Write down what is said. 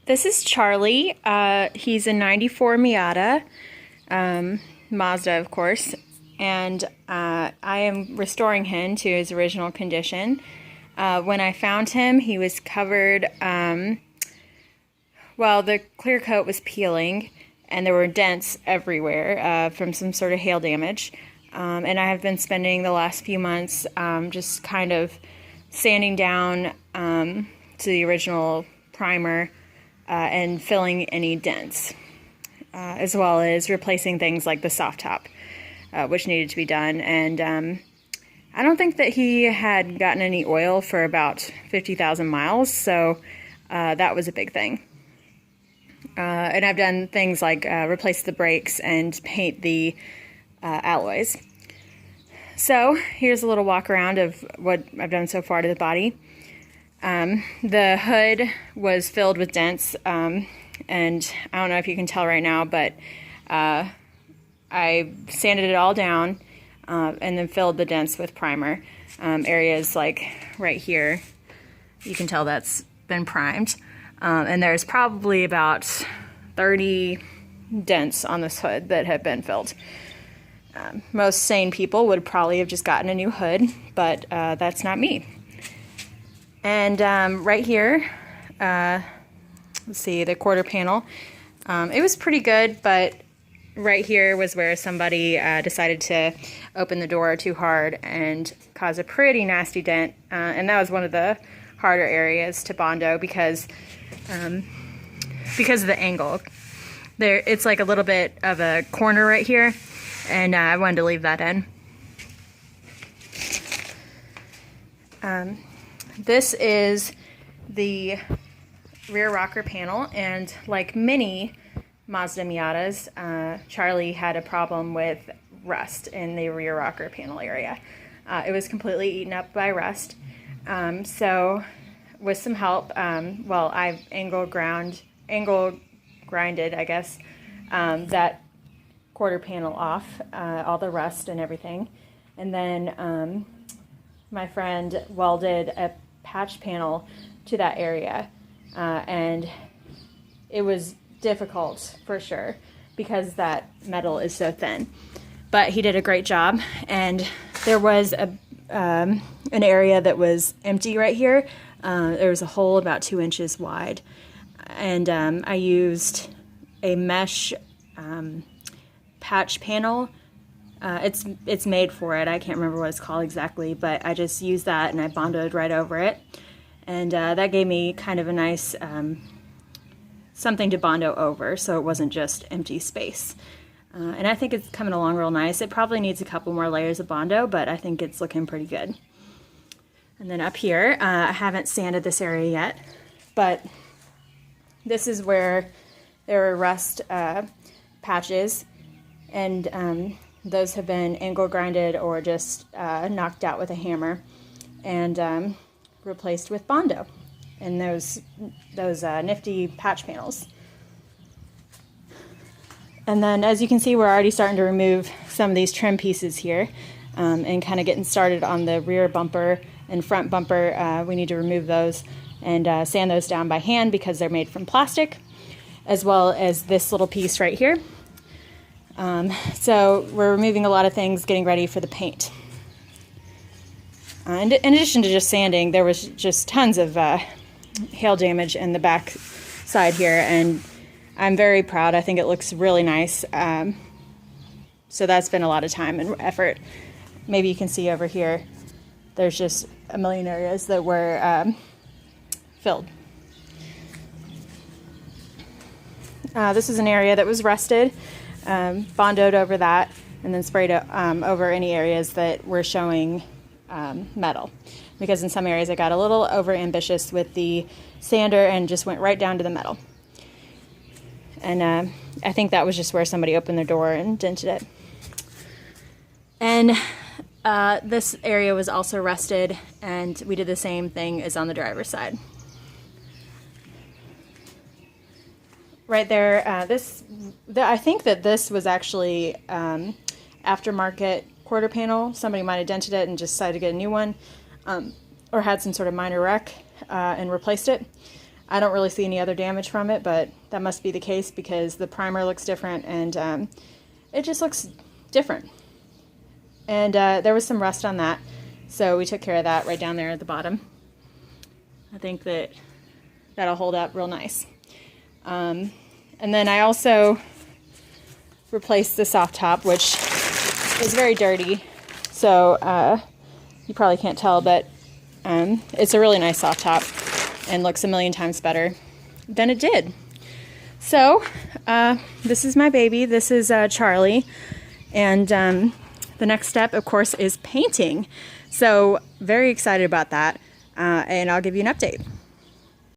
This is Charlie. He's a 94 Miata, Mazda, of course, and I am restoring him to his original condition. When I found him, he was covered, well, the clear coat was peeling, and there were dents everywhere from some sort of hail damage. And I have been spending the last few months just kind of sanding down to the original primer and filling any dents, as well as replacing things like the soft top, which needed to be done. And I don't think that he had gotten any oil for about 50,000 miles, so that was a big thing. And I've done things like replace the brakes and paint the alloys. So here's a little walk around of what I've done so far to the body. The hood was filled with dents, and I don't know if you can tell right now, but I sanded it all down and then filled the dents with primer. Areas like right here, you can tell that's been primed. And there's probably about 30 dents on this hood that have been filled. Most sane people would probably have just gotten a new hood, but that's not me. And right here, let's see, the quarter panel. It was pretty good, but right here was where somebody decided to open the door too hard and cause a pretty nasty dent. And that was one of the harder areas to Bondo because of the angle. It's like a little bit of a corner right here, and I wanted to leave that in. This is the rear rocker panel, and like many Mazda Miatas, Charlie had a problem with rust in the rear rocker panel area. It was completely eaten up by rust. So with some help, well, I've angle grinded, I guess, that quarter panel off, all the rust and everything. And then my friend welded a patch panel to that area, and it was difficult for sure because that metal is so thin. But he did a great job, and there was an area that was empty right here. There was a hole about 2 inches wide, and I used a mesh patch panel. It's made for it. I can't remember what it's called exactly, but I just used that and I bonded right over it, and that gave me kind of a nice something to bondo over, so it wasn't just empty space. And I think it's coming along real nice. It probably needs a couple more layers of bondo, but I think it's looking pretty good. And then up here, I haven't sanded this area yet, but this is where there were rust patches, and those have been angle grinded or just knocked out with a hammer and replaced with Bondo and those nifty patch panels. And then, as you can see, we're already starting to remove some of these trim pieces here and kind of getting started on the rear bumper and front bumper. We need to remove those and sand those down by hand because they're made from plastic, as well as this little piece right here. So we're removing a lot of things, getting ready for the paint. And in addition to just sanding, there was just tons of hail damage in the back side here, and I'm very proud. I think it looks really nice. So that's been a lot of time and effort. Maybe you can see over here, there's just a million areas that were filled. This is an area that was rusted. Bondoed over that, and then sprayed over any areas that were showing metal, because in some areas I got a little over ambitious with the sander and just went right down to the metal, and I think that was just where somebody opened their door and dented it. And this area was also rusted, and we did the same thing as on the driver's side. Right there, I think that this was actually aftermarket quarter panel. Somebody might have dented it and just decided to get a new one, or had some sort of minor wreck and replaced it. I don't really see any other damage from it, but that must be the case because the primer looks different and it just looks different. And there was some rust on that, so we took care of that right down there at the bottom. I think that that'll hold up real nice. And then I also replaced the soft top, which is very dirty, so you probably can't tell, but it's a really nice soft top and looks a million times better than it did. So this is my baby. This is Charlie, and the next step, of course, is painting. So very excited about that, and I'll give you an update.